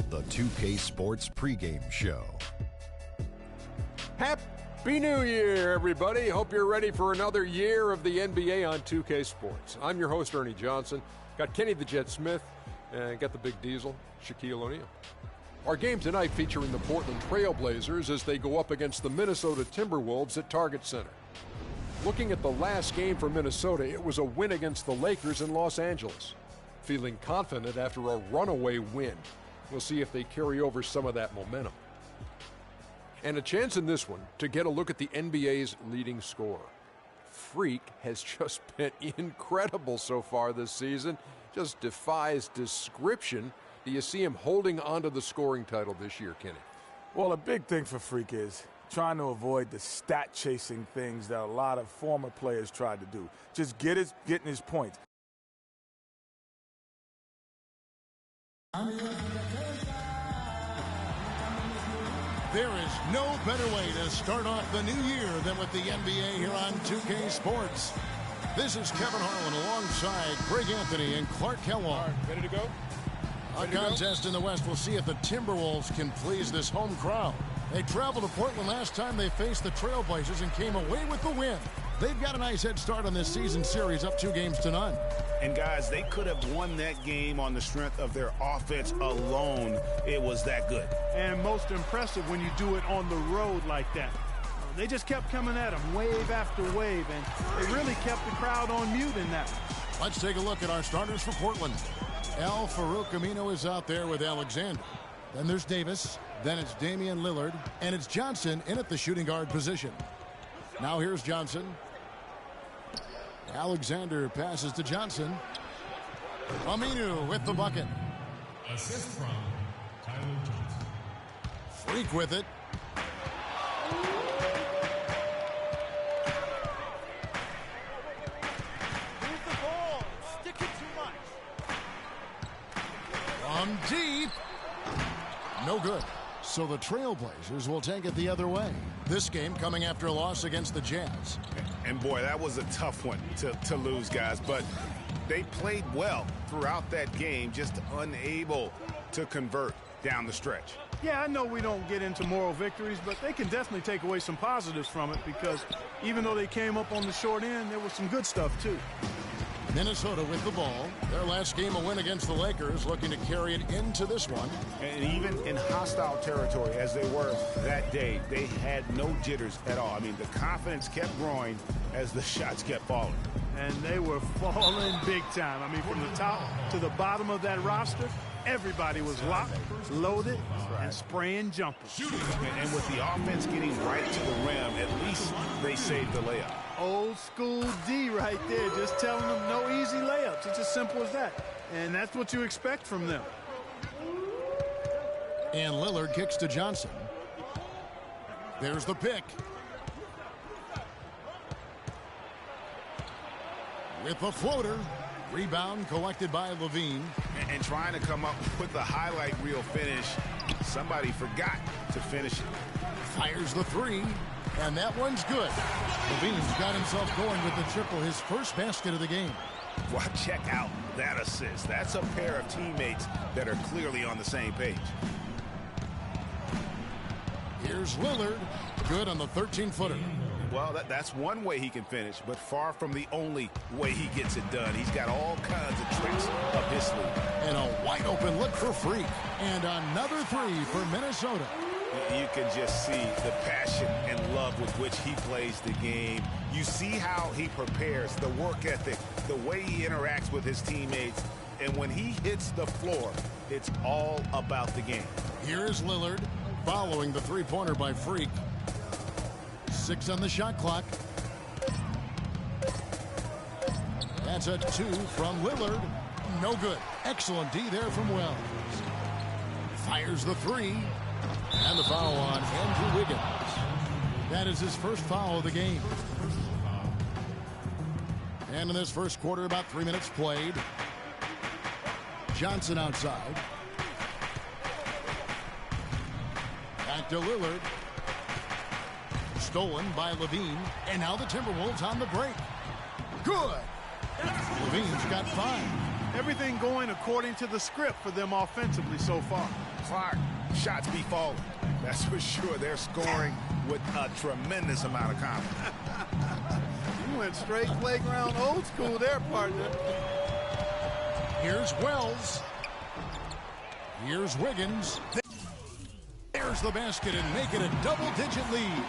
the 2K Sports pregame show. Happy New Year, everybody. Hope you're ready for another year of the NBA on 2K Sports. I'm your host, Ernie Johnson. Got Kenny the Jet Smith, and got the big diesel, Shaquille O'Neal. Our game tonight featuring the Portland Trail Blazers as they go up against the Minnesota Timberwolves at Target Center. Looking at the last game for Minnesota, it was a win against the Lakers in Los Angeles. Feeling confident after a runaway win. We'll see if they carry over some of that momentum. And a chance in this one to get a look at the NBA's leading scorer. Freak has just been incredible so far this season. Just defies description. Do you see him holding onto the scoring title this year, Kenny? Well, a big thing for Freak is trying to avoid the stat-chasing things that a lot of former players tried to do. Just getting his points. There is no better way to start off the new year than with the NBA here on 2K Sports. This is Kevin Harlan alongside Greg Anthony and Clark Kellogg. Ready to go? A contest in the West. We'll see if the Timberwolves can please this home crowd. They traveled to Portland last time they faced the Trailblazers and came away with the win. They've got a nice head start on this season series, up 2-0. And guys, they could have won that game on the strength of their offense alone. It was that good. And most impressive when you do it on the road like that. They just kept coming at them wave after wave, and they really kept the crowd on mute in that one. Let's take a look at our starters for Portland. El Farouk Amino is out there with Alexander. Then there's Davis. Then it's Damian Lillard. And it's Johnson in at the shooting guard position. Now here's Johnson. Alexander passes to Johnson. Aminu with the bucket. Assist from Tyler Johnson. Freak with it. Move the ball. Stick it too much. From deep. No good. So the Trailblazers will take it the other way. This game coming after a loss against the Jazz. And boy, that was a tough one to lose, guys. But they played well throughout that game, just unable to convert down the stretch. Yeah, I know we don't get into moral victories, but they can definitely take away some positives from it because even though they came up on the short end, there was some good stuff too. Minnesota with the ball. Their last game a win against the Lakers, looking to carry it into this one. And even in hostile territory, as they were that day, they had no jitters at all. I mean, the confidence kept growing as the shots kept falling. And they were falling big time. I mean, from the top to the bottom of that roster, everybody was locked, loaded, and spraying jumpers. And with the offense getting right to the rim, at least they saved the layup. Old school D right there, just telling them no easy layups. It's as simple as that. And that's what you expect from them. And Lillard kicks to Johnson. There's the pick. With the floater. Rebound collected by Levine. And trying to come up with the highlight reel finish. Somebody forgot to finish it. Fires the three. And that one's good. Levine's got himself going with the triple, his first basket of the game. Well, check out that assist. That's a pair of teammates that are clearly on the same page. Here's Lillard. Good on the 13-footer. Well, that's one way he can finish, but far from the only way he gets it done. He's got all kinds of tricks up his sleeve. And a wide-open look for Freak. And another three for Minnesota. You can just see the passion and love with which he plays the game. You see how he prepares, the work ethic, the way he interacts with his teammates. And when he hits the floor, it's all about the game. Here's Lillard following the three-pointer by Freak. 6 on the shot clock. That's a 2 from Lillard. No good. Excellent D there from Wells. Fires the three. And the foul on Andrew Wiggins. That is his first foul of the game. And in this first quarter, about 3 minutes played. Johnson outside. Back to Lillard. Stolen by Levine. And now the Timberwolves on the break. Good. Levine's got 5. Everything going according to the script for them offensively so far. Clark, shots be falling. That's for sure. They're scoring with a tremendous amount of confidence. You went straight playground old school there, partner. Here's Wells. Here's Wiggins. There's the basket and make it a double-digit lead.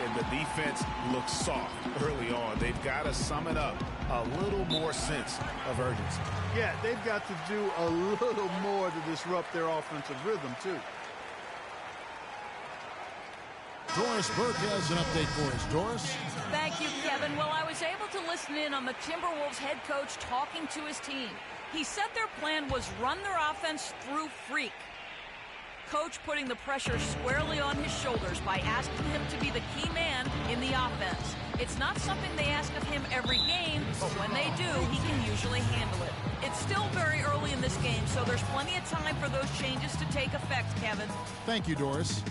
And the defense looks soft early on. They've got to sum it up. A little more sense of urgency. Yeah, they've got to do a little more to disrupt their offensive rhythm, too. Doris Burke has an update for us. Doris? Thank you, Kevin. Well, I was able to listen in on the Timberwolves head coach talking to his team. He said their plan was run their offense through Freak. Coach putting the pressure squarely on his shoulders by asking him to be the key man in the offense. It's not something they ask of him every game, but when they do, he can usually handle it. It's still very early in this game, so there's plenty of time for those changes to take effect, Kevin. Thank you, Doris.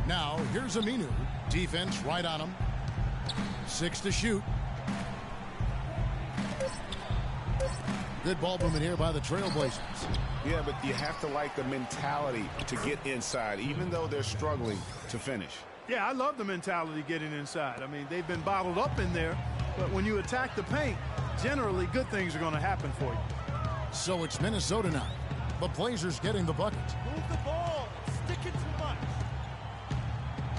Now, here's Aminu. Defense right on him. 6 to shoot. Good ball movement here by the Trailblazers. Yeah, but you have to like the mentality to get inside, even though they're struggling to finish. Yeah, I love the mentality getting inside. I mean, they've been bottled up in there, but when you attack the paint, generally good things are going to happen for you. So it's Minnesota now. The Blazers getting the bucket. Move the ball. Stick it too much.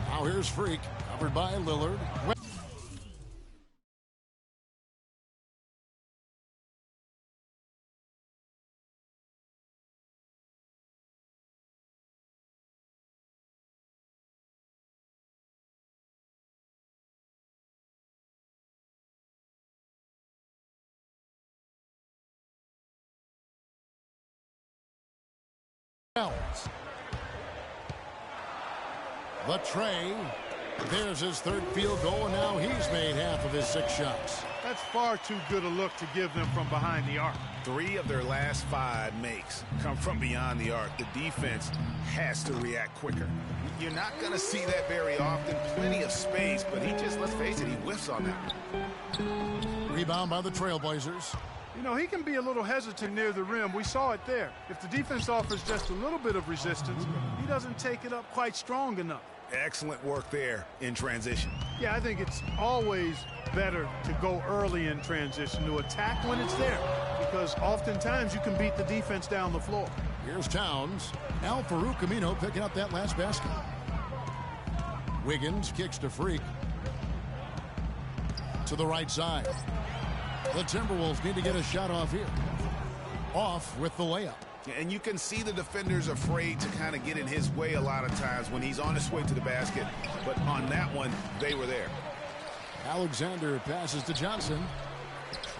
Now here's Freak, covered by Lillard. The tray. There's his third field goal, and now he's made half of his 6 shots. That's far too good a look to give them from behind the arc. 3 of their last 5 makes come from beyond the arc. The defense has to react quicker. You're not going to see that very often. Plenty of space, but he just, let's face it, he whiffs on that. Rebound by the Trailblazers. You know, he can be a little hesitant near the rim. We saw it there. If the defense offers just a little bit of resistance, he doesn't take it up quite strong enough. Excellent work there in transition. Yeah, I think it's always better to go early in transition, to attack when it's there, because oftentimes you can beat the defense down the floor. Here's Towns. Al-Farouq Aminu picking up that last basket. Wiggins kicks to Freak. To the right side. The Timberwolves need to get a shot off here. Off with the layup. And you can see the defenders afraid to kind of get in his way a lot of times when he's on his way to the basket. But on that one, they were there. Alexander passes to Johnson.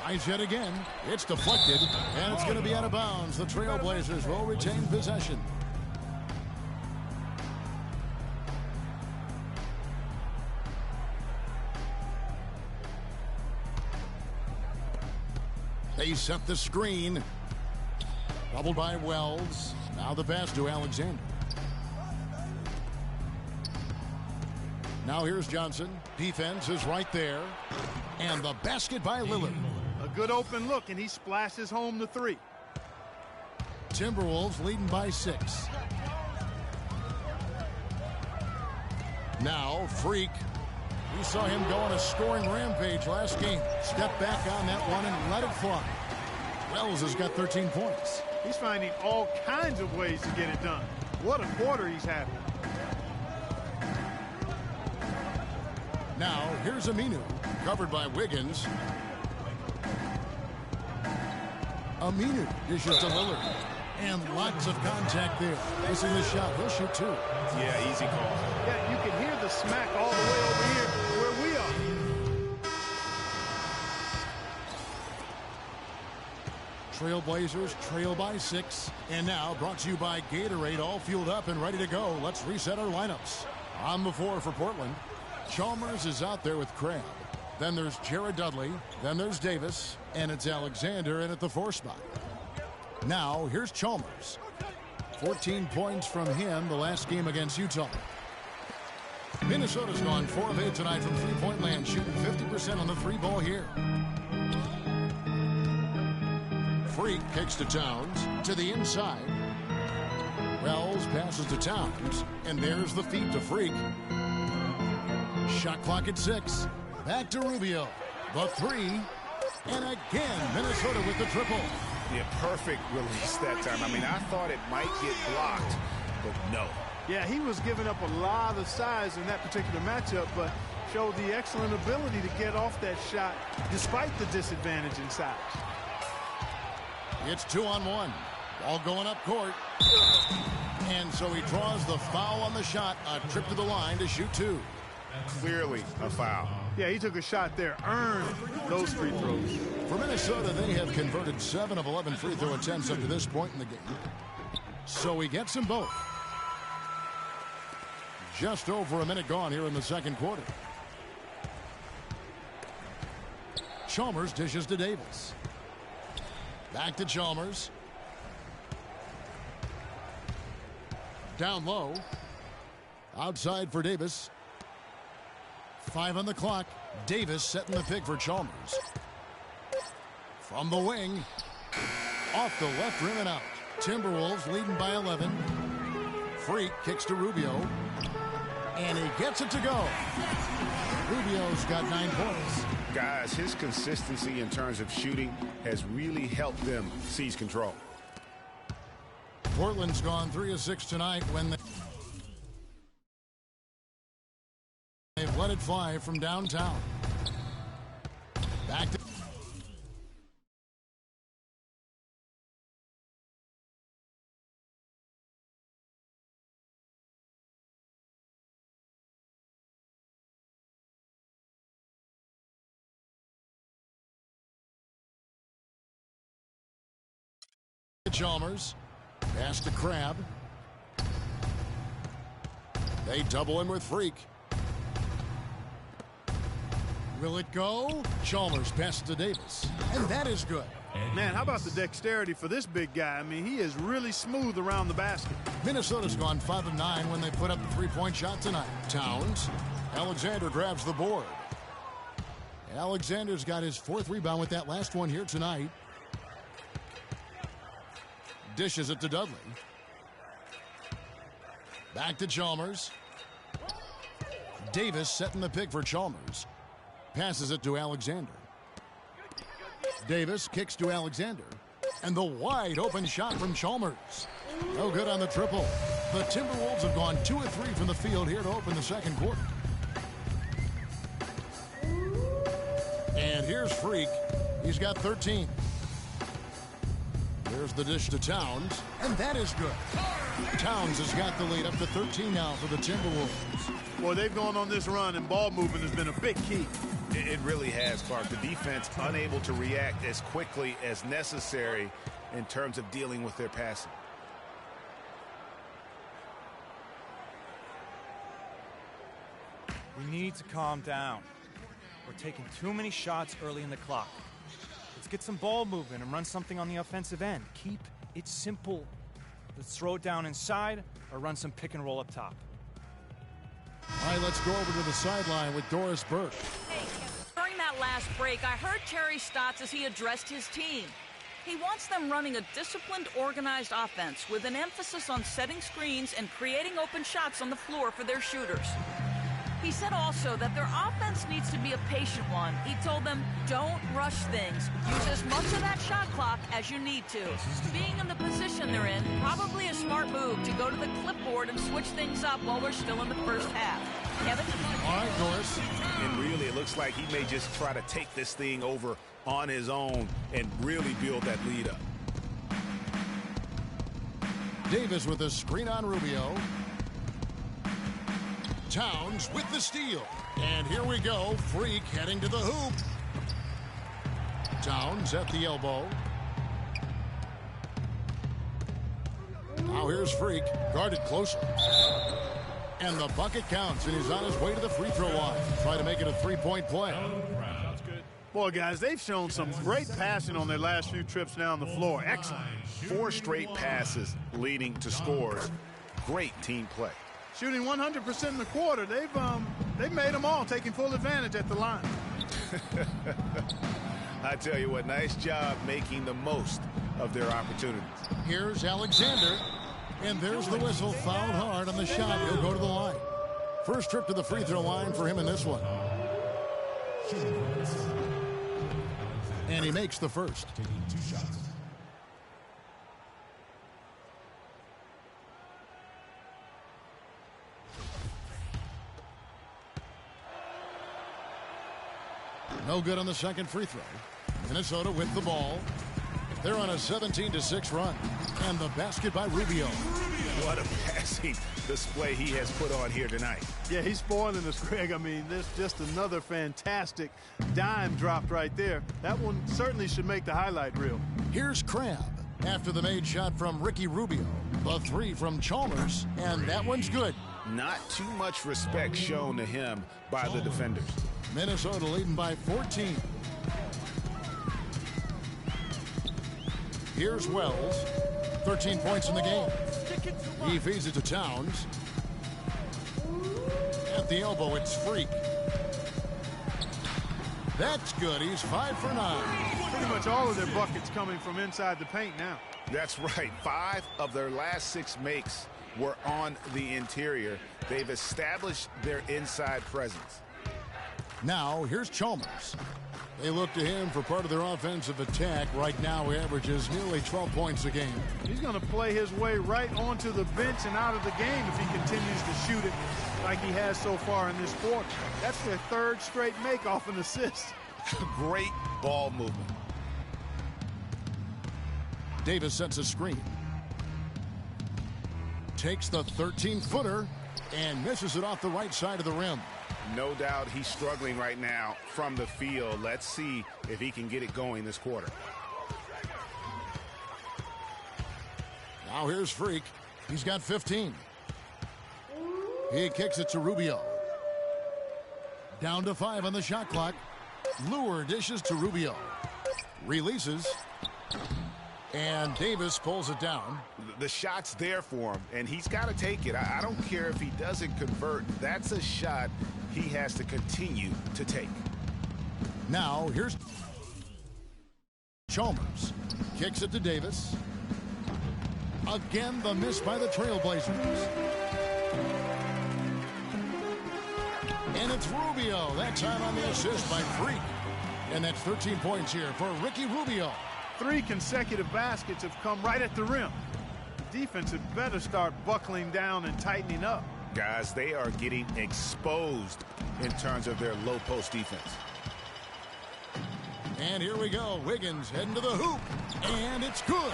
Tries yet again. It's deflected, and it's going to be out of bounds. The Trailblazers will retain possession. They set the screen. Doubled by Wells. Now the pass to Alexander. Now here's Johnson. Defense is right there. And the basket by Lillard. A good open look, and he splashes home the 3. Timberwolves leading by 6. Now Freak. We saw him go on a scoring rampage last game. Step back on that one and let it fly. Wells has got 13 points. He's finding all kinds of ways to get it done. What a quarter he's having. Now, here's Aminu, covered by Wiggins. Aminu dishes to Lillard. And lots of contact there. Missing the shot. He'll shoot 2. Yeah, easy call. Yeah, you can hear the smack all the way over here where we are. Trailblazers trail by 6. And now brought to you by Gatorade, all fueled up and ready to go. Let's reset our lineups. On the floor for Portland, Chalmers is out there with Crabb. Then there's Jared Dudley. Then there's Davis. And it's Alexander in at the 4 spot. Now, here's Chalmers. 14 points from him the last game against Utah. Minnesota's gone 4 of 8 tonight from three-point land, shooting 50% on the 3 ball here. Freak kicks to Towns to the inside. Wells passes to Towns, and there's the feed to Freak. Shot clock at 6. Back to Rubio. The 3. And again, Minnesota with the triple. Yeah, perfect release that time. I mean, I thought it might get blocked, but no. Yeah, he was giving up a lot of size in that particular matchup, but showed the excellent ability to get off that shot despite the disadvantage in size. It's 2-on-1. Ball going up court. And so he draws the foul on the shot. A trip to the line to shoot 2. Clearly a foul. Yeah, he took a shot there, earned those free throws. For Minnesota, they have converted 7 of 11 free throw attempts up to this point in the game. So he gets them both. Just over a minute gone here in the second quarter. Chalmers dishes to Davis. Back to Chalmers. Down low. Outside for Davis. 5 on the clock. Davis setting the pick for Chalmers. From the wing. Off the left rim and out. Timberwolves leading by 11. Freak kicks to Rubio. And he gets it to go. Rubio's got 9 points. Guys, his consistency in terms of shooting has really helped them seize control. Portland's gone 3 of 6 tonight when they've let it fly from downtown. Back to Chalmers. Pass to Crab. They double him with Freak. Will it go? Chalmers passes to Davis. And that is good. Man, how about the dexterity for this big guy? I mean, he is really smooth around the basket. Minnesota's gone 5 of 9 when they put up the 3-point shot tonight. Towns. Alexander grabs the board. Alexander's got his 4th rebound with that last one here tonight. Dishes it to Dudley. Back to Chalmers. Davis setting the pick for Chalmers. Passes it to Alexander. Davis kicks to Alexander. And the wide open shot from Chalmers. No good on the triple. The Timberwolves have gone 2 of 3 from the field here to open the second quarter. And here's Freak. He's got 13. There's the dish to Towns, and that is good. Towns has got the lead up to 13 now for the Timberwolves. Boy, they've gone on this run, and ball movement has been a big key. It really has, Clark. The defense unable to react as quickly as necessary in terms of dealing with their passing. We need to calm down. We're taking too many shots early in the clock. Let's get some ball movement and run something on the offensive end. Keep it simple. Let's throw it down inside or run some pick and roll up top. All right, let's go over to the sideline with Doris Burke. Hey, during that last break, I heard Terry Stotts as he addressed his team. He wants them running a disciplined, organized offense with an emphasis on setting screens and creating open shots on the floor for their shooters. He said also that their offense needs to be a patient one. He told them, don't rush things. Use as much of that shot clock as you need to. Being in the position they're in, probably a smart move to go to the clipboard and switch things up while we're still in the first half. Kevin? All right, Doris. And really, it looks like he may just try to take this thing over on his own and really build that lead up. Davis with a screen on Rubio. Towns with the steal. And here we go. Freak heading to the hoop. Towns at the elbow. Now here's Freak. Guarded closer. And the bucket counts, and he's on his way to the free throw line. Try to make it a 3-point play. That's good. Boy, guys, they've shown some great passing on their last few trips down the floor. Excellent. 4 straight passes leading to scores. Great team play. Shooting 100% in the quarter. They've made them all, taking full advantage at the line. I tell you what, nice job making the most of their opportunities. Here's Alexander, and there's the whistle. Fouled hard on the shot. He'll go to the line. First trip to the free throw line for him in this one. And he makes the first. Taking 2 shots. No good on the second free throw. Minnesota with the ball. They're on a 17-6 run. And the basket by Rubio. What a passing display he has put on here tonight. Yeah, he's spoiling us, Greg. I mean, there's just another fantastic dime dropped right there. That one certainly should make the highlight reel. Here's Crabb after the made shot from Ricky Rubio. The 3 from Chalmers, and that one's good. Not too much respect shown to him by the defenders. Minnesota leading by 14. Here's Wells. 13 points in the game. He feeds it to Towns. At the elbow, it's Freak. That's good. He's 5 for 9. Pretty much all of their buckets coming from inside the paint now. That's right. 5 of their last 6 makes were on the interior. They've established their inside presence. Now, here's Chalmers. They look to him for part of their offensive attack. Right now, he averages nearly 12 points a game. He's going to play his way right onto the bench and out of the game if he continues to shoot it like he has so far in this quarter. That's their 3rd straight make off an assist. Great ball movement. Davis sets a screen. Takes the 13-footer and misses it off the right side of the rim. No doubt he's struggling right now from the field. Let's see if he can get it going this quarter. Now here's Freak. He's got 15. He kicks it to Rubio. Down to 5 on the shot clock. Lure dishes to Rubio. Releases. And Davis pulls it down. The shot's there for him, and he's got to take it. I don't care if he doesn't convert. That's a shot he has to continue to take. Now, here's Chalmers. Kicks it to Davis. Again, the miss by the Trailblazers. And it's Rubio. That time on the assist by Freak. And that's 13 points here for Ricky Rubio. 3 consecutive baskets have come right at the rim. The defense had better start buckling down and tightening up. Guys, they are getting exposed in terms of their low post defense. And here we go. Wiggins heading to the hoop. And it's good.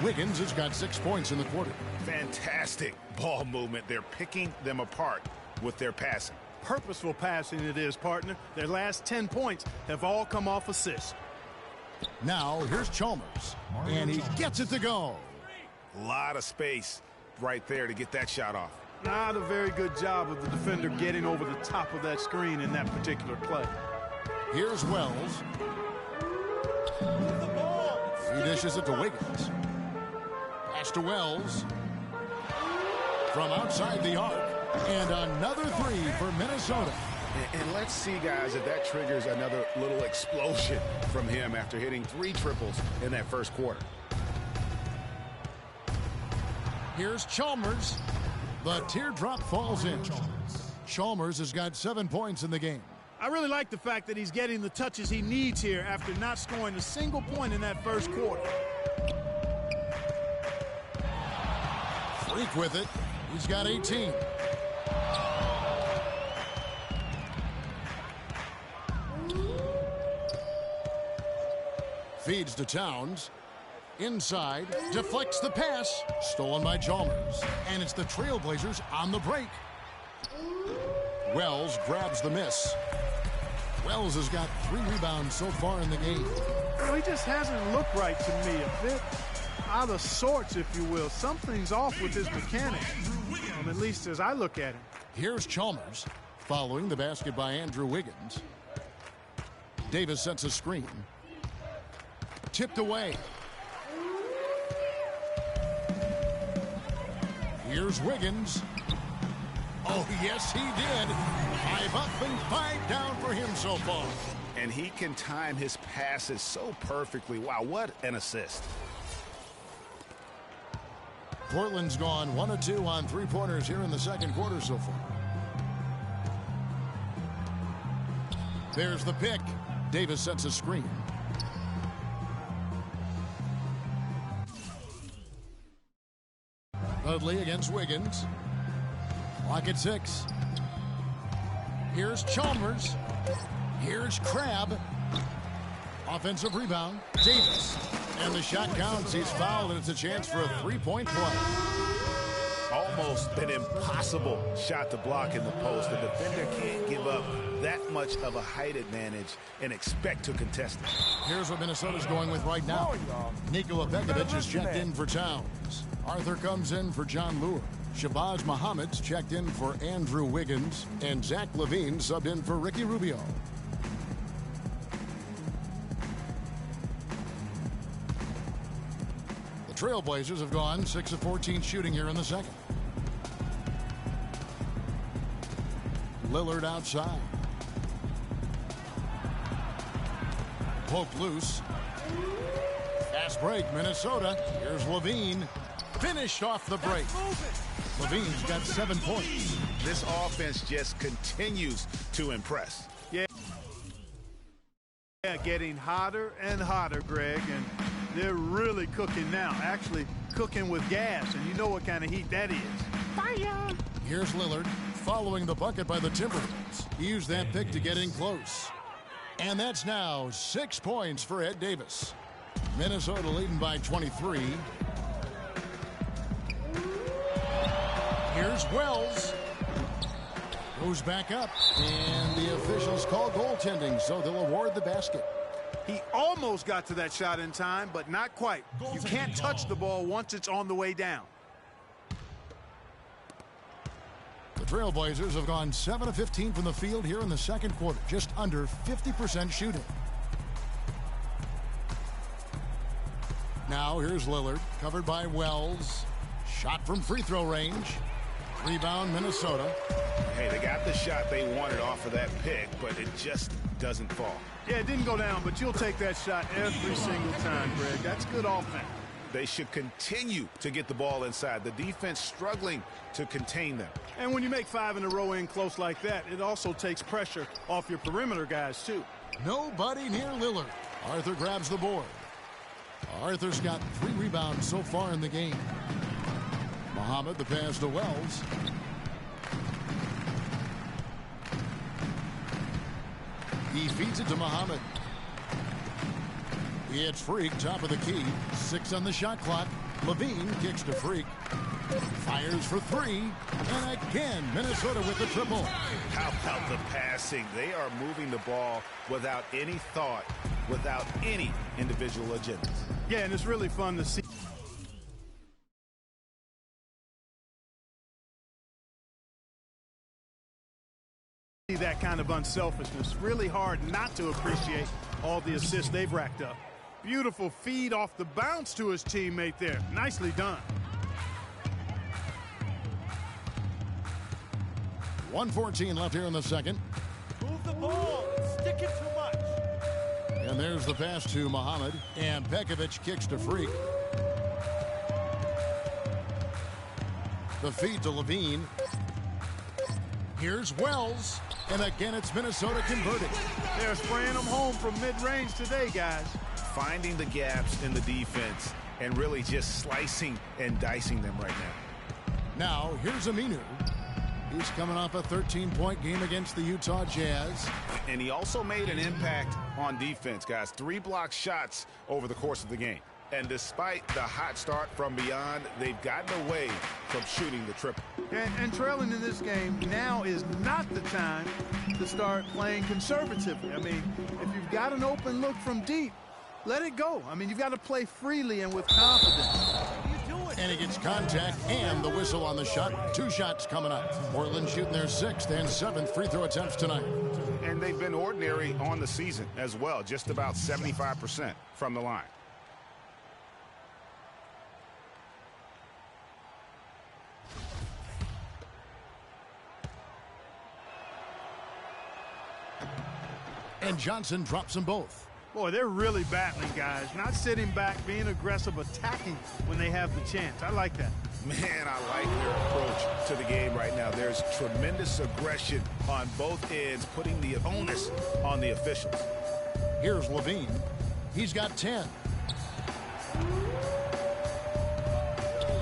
Wiggins has got 6 points in the quarter. Fantastic ball movement. They're picking them apart with their passing. Purposeful passing it is, partner. Their last 10 points have all come off assists. Now, here's Chalmers. And he gets it to go. A lot of space right there to get that shot off. Not a very good job of the defender getting over the top of that screen in that particular play. Here's Wells. He dishes it to Wiggins. Pass to Wells. From outside the arc. And another 3 for Minnesota. And let's see, guys, if that triggers another little explosion from him after hitting 3 triples in that first quarter. Here's Chalmers. The teardrop falls in. Chalmers has got 7 points in the game. I really like the fact that he's getting the touches he needs here after not scoring a single point in that first quarter. Freak with it. He's got 18. Feeds to Towns. Inside, deflects the pass. Stolen by Chalmers. And it's the Trailblazers on the break. Wells grabs the miss. Wells has got 3 rebounds so far in the game. Well, he just hasn't looked right to me. A bit out of sorts, if you will. Something's off with his mechanics, at least as I look at him. Here's Chalmers, following the basket by Andrew Wiggins. Davis sets a screen. Tipped away. Here's Wiggins. Oh, yes, he did. 5 up and 5 down for him so far. and he can time his passes so perfectly. Wow, what an assist. Portland's gone 1 of 2 on three-pointers here in the second quarter so far. There's the pick. Davis sets a screen. Dudley against Wiggins. Clock at 6. Here's Chalmers. Here's Crabbe. Offensive rebound. Davis. And the shot counts. He's fouled, and it's a chance for a three-point play. Almost an impossible shot to block in the post. The defender can't give up that much of a height advantage and expect to contest it. Here's what Minnesota's going with right now. Nikola Bekovic is checked in for Towns. Arthur comes in for John Lewis. Shabazz Muhammad's checked in for Andrew Wiggins. And Zach LaVine subbed in for Ricky Rubio. The Trailblazers have gone 6 of 14 shooting here in the second. Lillard outside. Poked loose. Fast break, Minnesota. Here's LaVine. Finished off the break. LaVine's got 7 points. This offense just continues to impress. Yeah, getting hotter and hotter, Greg, and they're really cooking now. Actually cooking with gas, and you know what kind of heat that is. Fire! Here's Lillard following the bucket by the Timberwolves. He used that pick to get in close. And that's now 6 points for Ed Davis. Minnesota leading by 23. Here's Wells. Goes back up. And the officials call goaltending, so they'll award the basket. He almost got to that shot in time, but not quite. You can't touch the ball once it's on the way down. The Trailblazers have gone 7 of 15 from the field here in the second quarter, just under 50% shooting. Now here's Lillard, covered by Wells. Shot from free throw range. Rebound, Minnesota. Hey, they got the shot they wanted off of that pick, but it just doesn't fall. Yeah, it didn't go down, but you'll take that shot every single time, Greg. That's good offense. They should continue to get the ball inside. The defense struggling to contain them. And when you make 5 in a row in close like that, it also takes pressure off your perimeter guys, too. Nobody near Lillard. Arthur grabs the board. Arthur's got 3 rebounds so far in the game. Muhammad, the pass to Wells. He feeds it to Muhammad. It's Freak, top of the key. 6 on the shot clock. LaVine kicks to Freak. Fires for 3. And again, Minnesota with the triple. How about the passing? They are moving the ball without any thought, without any individual agendas. Yeah, and it's really fun to see that kind of unselfishness. Really hard not to appreciate all the assists they've racked up. Beautiful feed off the bounce to his teammate there. Nicely done. 1:14 left here in the second. Move the ball. Stick it too much. And there's the pass to Muhammad. And Bekovic kicks to Freak. The feed to LaVine. Here's Wells. And again, it's Minnesota converting. They're spraying them home from mid-range today, guys. Finding the gaps in the defense and really just slicing and dicing them right now. Now, here's Aminu. He's coming off a 13-point game against the Utah Jazz. And he also made an impact on defense, guys. 3 block shots over the course of the game. And despite the hot start from beyond, they've gotten away from shooting the triple. And trailing in this game, now is not the time to start playing conservatively. I mean, if you've got an open look from deep, let it go. I mean, you've got to play freely and with confidence. And he gets contact and the whistle on the shot. 2 shots coming up. Portland shooting their 6th and 7th free throw attempts tonight. And they've been ordinary on the season as well, just about 75% from the line. And Johnson drops them both. Boy, they're really battling, guys. Not sitting back, being aggressive, attacking when they have the chance. I like that. Man, I like their approach to the game right now. There's tremendous aggression on both ends, putting the onus on the officials. Here's Levine. He's got 10.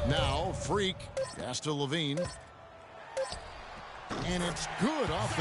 Now, Freak. Pass to Levine. And it's good off the